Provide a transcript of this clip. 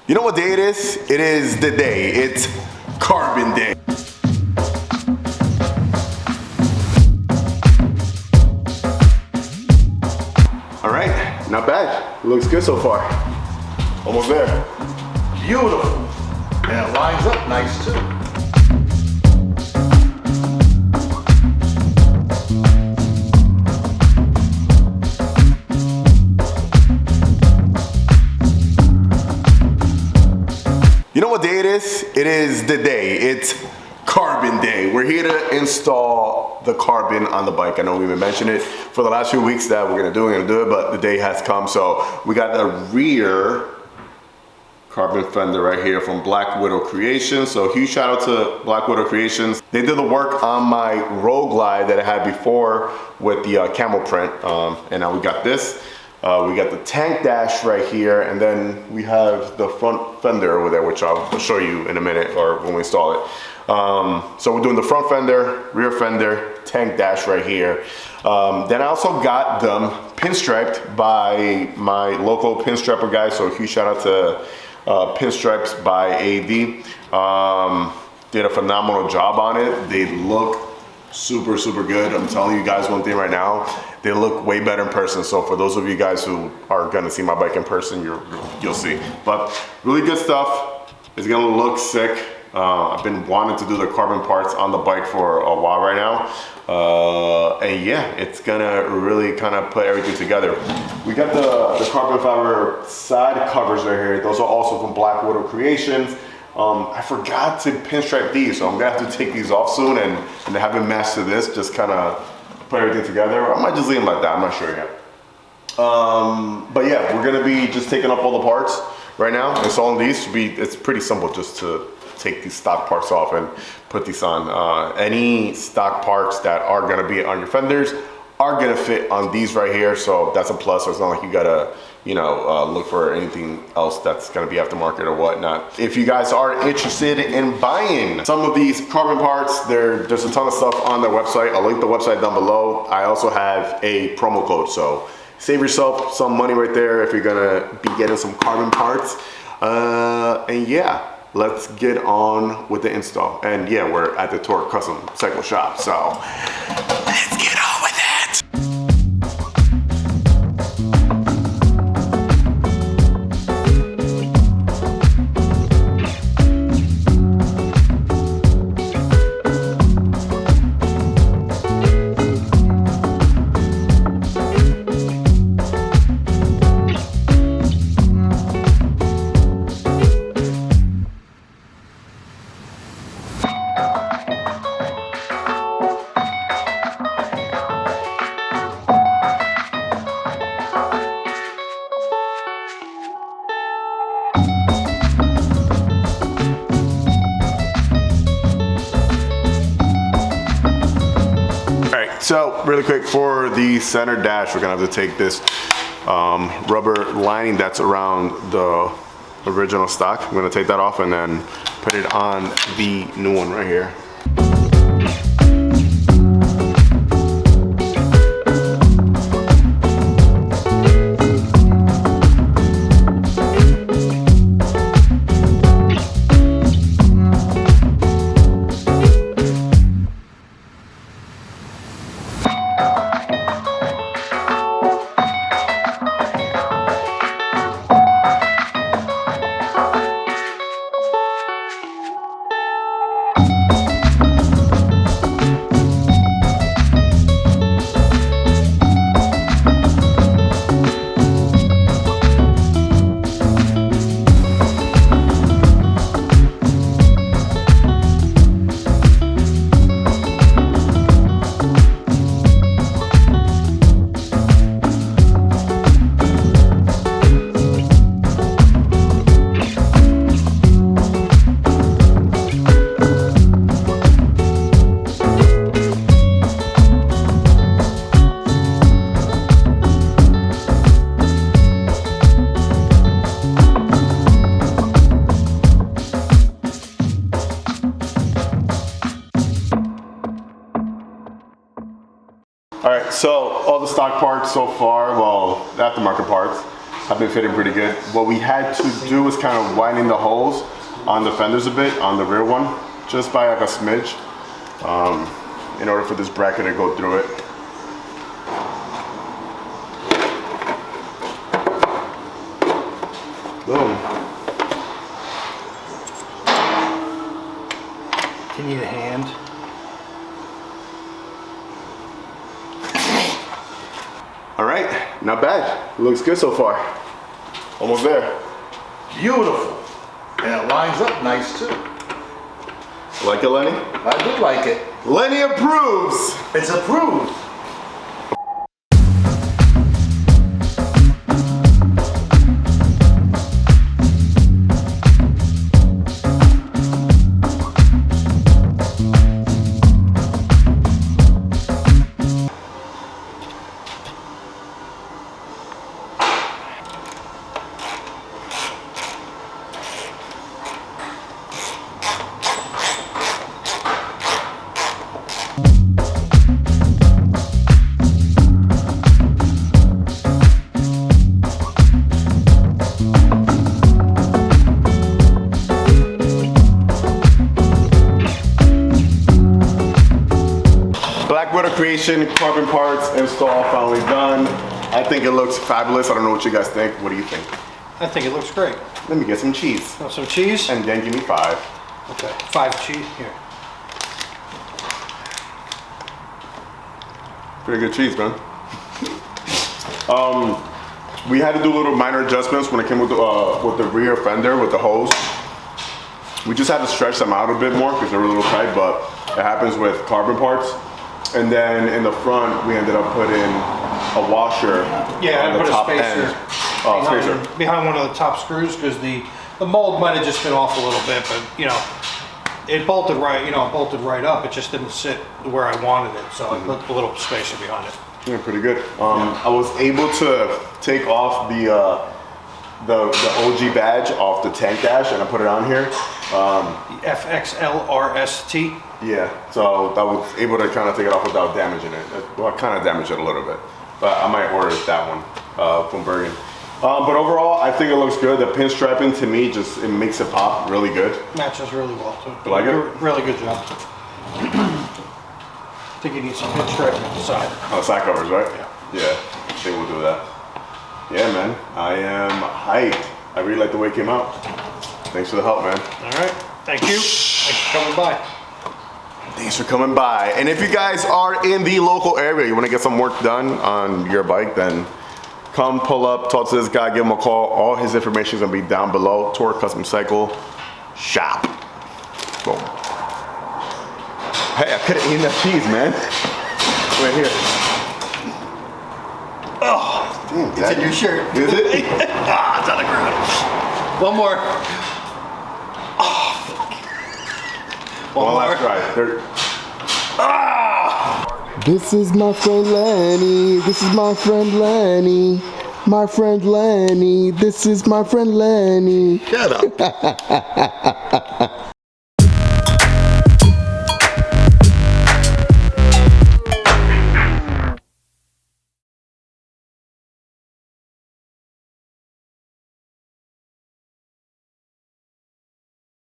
You know what day it is? It is the day. It's Carbon Day. All right, not bad. Looks good so far. Almost there. Beautiful. And it lines up nice too. You know what day it is? It is the day. It's Carbon Day. We're here to install the carbon on the bike. I know we've been mentioning it for the last few weeks that we're gonna do it, but the day has come. So we got the rear carbon fender right here from Black Widow Creations. So huge shout out to Black Widow Creations. They did the work on my Road Glide that I had before with the camel print, and now we got this. We got the tank dash right here, and then we have the front fender over there, which I'll show you in a minute or when we install it. So we're doing the front fender, rear fender, tank dash right here. Then I also got them pinstriped by my local pinstriper guy, so a huge shout out to Pinstripes by AD. Did a phenomenal job on it. They look super, super good. I'm telling you guys one thing right now, they look way better in person. So for those of you guys who are gonna see my bike in person, you'll see. But really good stuff. It's gonna look sick. I've been wanting to do the carbon parts on the bike for a while right now. And yeah, it's gonna really kind of put everything together. We got the carbon fiber side covers right here. Those are also from Black Widow Creations. I forgot to pinstripe these, so I'm gonna have to take these off soon and have them match to this, just kind of put everything together. I might just leave them like that, I'm not sure yet. But yeah, we're gonna be just taking up all the parts right now. Installing these, it's pretty simple just to take these stock parts off and put these on. Any stock parts that are gonna be on your fenders are gonna fit on these right here, so that's a plus. So it's not like you gotta, look for anything else that's gonna be aftermarket or whatnot. If you guys are interested in buying some of these carbon parts, there's a ton of stuff on their website. I'll link the website down below. I also have a promo code, so save yourself some money right there if you're gonna be getting some carbon parts. And yeah, let's get on with the install. And yeah, we're at the Torquecustomcycles shop, so let's get on with it. So really quick, for the center dash, we're gonna have to take this rubber lining that's around the original stock. I'm gonna take that off and then put it on the new one right here. All right, so all the stock parts so far, well, the aftermarket parts, have been fitting pretty good. What we had to do is kind of widen the holes on the fenders a bit, on the rear one, just by like a smidge, in order for this bracket to go through it. Boom. Do you need a hand? All right, not bad. Looks good so far. Almost there. Beautiful. And it lines up nice too. Like it, Lenny? I do like it. Lenny approves. It's approved. Creation, carbon parts, install finally done. I think it looks fabulous. I don't know what you guys think. What do you think? I think it looks great. Let me get some cheese. Want some cheese? And then give me 5. Okay, 5 cheese here. Pretty good cheese, man. We had to do little minor adjustments when it came with the rear fender, with the hose. We just had to stretch them out a bit more because they were a little tight, but it happens with carbon parts. And then in the front, we ended up putting a washer on the put top a spacer, end. Oh, behind one of the top screws, because the mold might have just been off a little bit, but you know, it bolted right, bolted right up. It just didn't sit where I wanted it, so I put a little spacer behind it. Yeah, pretty good. I was able to take off the OG badge off the tank dash, and I put it on here. The FXLRST. Yeah, so I was able to kind of take it off without damaging it. Well, I kind of damaged it a little bit, but I might order that one from Bergen. But overall, I think it looks good. The pinstriping to me it makes it pop really good. Matches really well too. You like it? Really good job. I think you need some pinstriping on the side. Oh, side covers, right? Yeah. Yeah, I think we'll do that. Yeah, man, I am hyped. I really like the way it came out. Thanks for the help, man. All right, thank you. Thanks for coming by. Thanks for coming by. And if you guys are in the local area, you want to get some work done on your bike, then come pull up, talk to this guy, give him a call. All his information is going to be down below. Torquecustomcycles shop. Boom. Hey, I could have eaten that cheese, man. Right here. Oh, damn, it's in your shirt. Is it? It's on the ground. One more. One last try. This is my friend Lenny. This is my friend Lenny. My friend Lenny. This is my friend Lenny. Shut up.